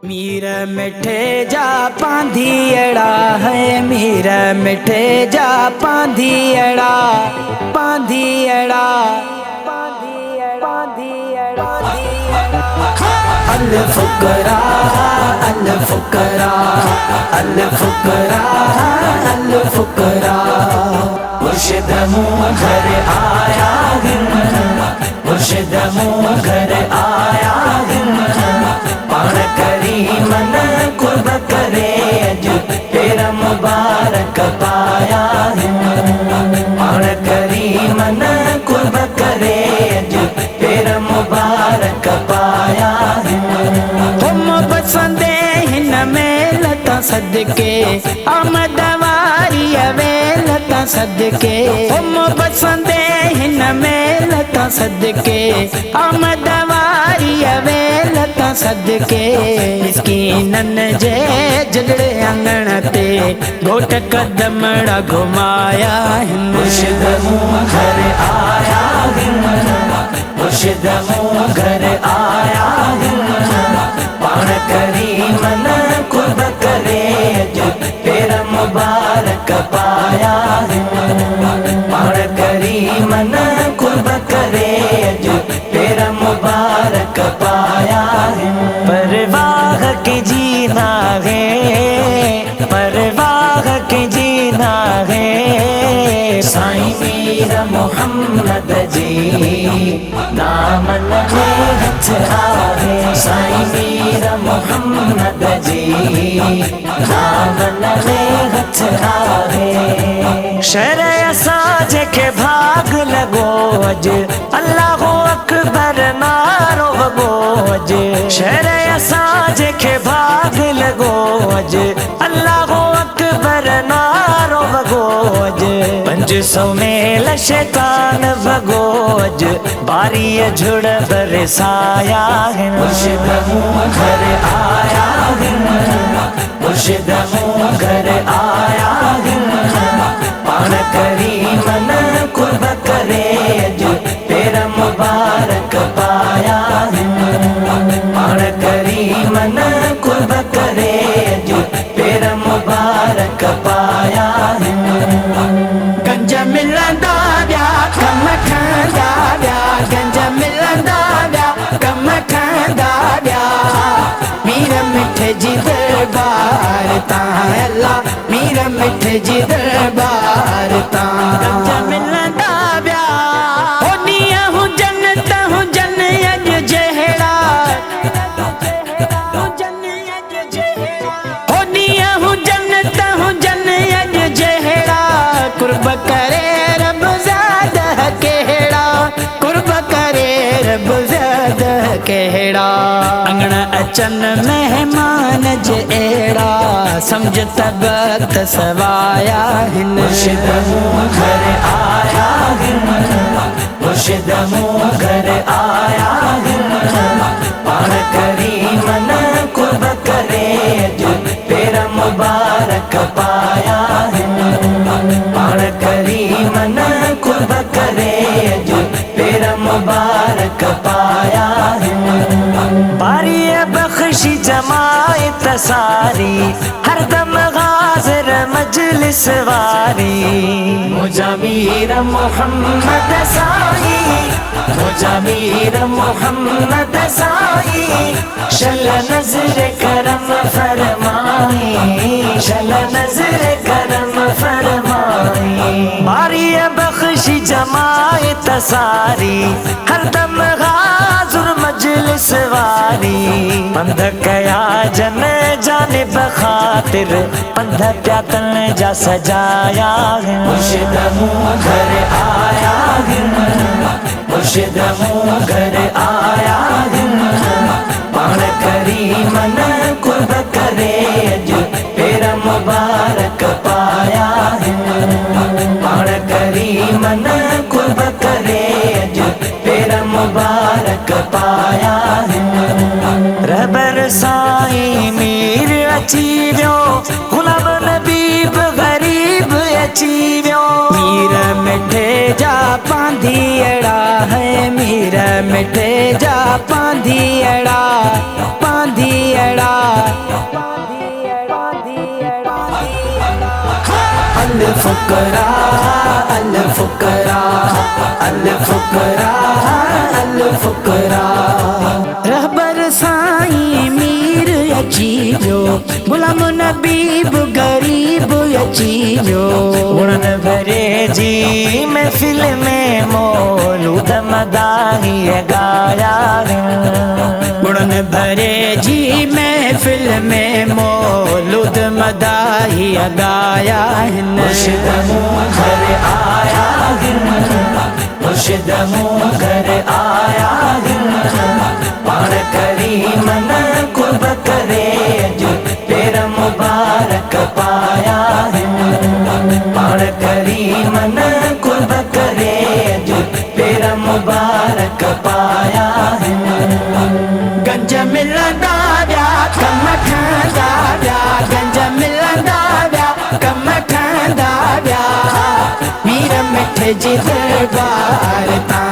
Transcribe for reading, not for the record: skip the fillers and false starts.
मीर मिठे जा पांधियड़ा है, मीर मिठे जा पांधियड़ा, पांधियड़ा, पांधियड़ा। अल फुकरा, अल फुकरा, अल फुकरा, अल फुकरा। मुर्शिद मुँह घर आया मुर्शिद मुँह घर आया पाण करीमन कुर्ब करे अज तेरा मुबारक पाया पाण करीमन कुर्ब करे अज तेरा मुबारक पाया तुम बसंदे हिन में लता सदके आमद वारी वेलता सदके तुम बसंदे हिन में लता सदके आमद वारी वेलता सदके मिस्कीनन जे जगड़े आंगण ते घोट कदमड़ा घुमाया मुर्शिद मुँह घर आया मुर्शिद मुँह घर आया पाण करीमन कुर्ब करे अज तेरा मुबारक पाया पाण करीमन कुर्ब करे अज तेरा मुबारक पाया परवाह के जीना है परवाह के जीना है साईं मीर मोहम्मद जी दामन में हथ आहे साईं मीर मोहम्मद जी दामन में हथ आहे शर असां जेके भाग लगो अज अल्लाह अकबर नारो वगो अज शर असां जेके भाग लगो अज अल्लाह अकबर नारो वगो अज 500 मेल शैतान वगो अज बारी झुड़ बरसाया मुर्शिद मुँह घर आया मुर्शिद मुँह घर आया पाण करीमन कुर्ब करे अज तेरा मुबारक पाया पाण करीमन कुर्ब करे अज तेरा मुबारक पाया गंज मिलंदा व्या कम खांदा व्या गंज मिलंदा व्या कम खांदा व्या मीर मिठे जी दरबार ता अल्लाह मीर मिठे जी दरबार ता गंज मिलंदा व्या होनिया हूँ जन्नत हूँ जन अज जहड़ा होनिया हूँ जन्नत हूँ जन अज जहड़ा कुर्ब करे रब ज़्यादा केड़ा कुर्ब करे रब ज़्यादा केड़ा अंगण अचन मेहमान जे एड़ा समझ तबत सवाया मुर्शिद मुँह घर आया मुर्शिद मुँह घर आया पाण करीमन कुर्ब करे अज तेरा मुबारक पाया पाण करीमन कुर्ब करे अज तेरा मुबारक पाया बारी बख्शी जमायत सारी हरदम हाजिर मजलिस वारी मुझा मीर मोहम्मद साई मुझा मीर मोहम्मद साई शल नजर करम फरमाई शल नजर करम फरमाई बारी बख्शी जमायत सारी हरदम हाजिर मजलिस वारी पंध कया जन जाने बखातिर पंध प्यातन जा सजाया मुर्शिद मुँह घर आया मुर्शिद मुँह घर आया पाण करीमन कुर्ब करे अज तेरा मुबारक पाया पाण करीमन कुर्ब करे अज तेरा मुबारक पाया रबर साईं मीर अची वियो गुलाम नबीब गरीब अची वियो मीर मिठे जा पांधियड़ा है मीर मिठे जा पांधियड़ा पांधियड़ा फुकरा अल फुकरा अल फुकरा अल फुकरा। रहबर साईं मीर अची वियो, गुलाम नबीब गरीब अची वियो। उड़न भरे जी महफिल में मौलूद मदाही गाया। उड़न भरे जी महफिल में मौलूद मदाही गाया। मुर्शिद मूं घर आया, मुर्शिद मूं घर आया। पाण करीम न कुर्ब करे जो तेरा मुबारक पाया। पाण करीम न कुर्ब करे जो तेरा मुबारक पाया। गंज मिलंदा व्या कम खंदा व्या, गंज मिलंदा व्या कम खंदा व्या। मीर मिठ जी दरबार तां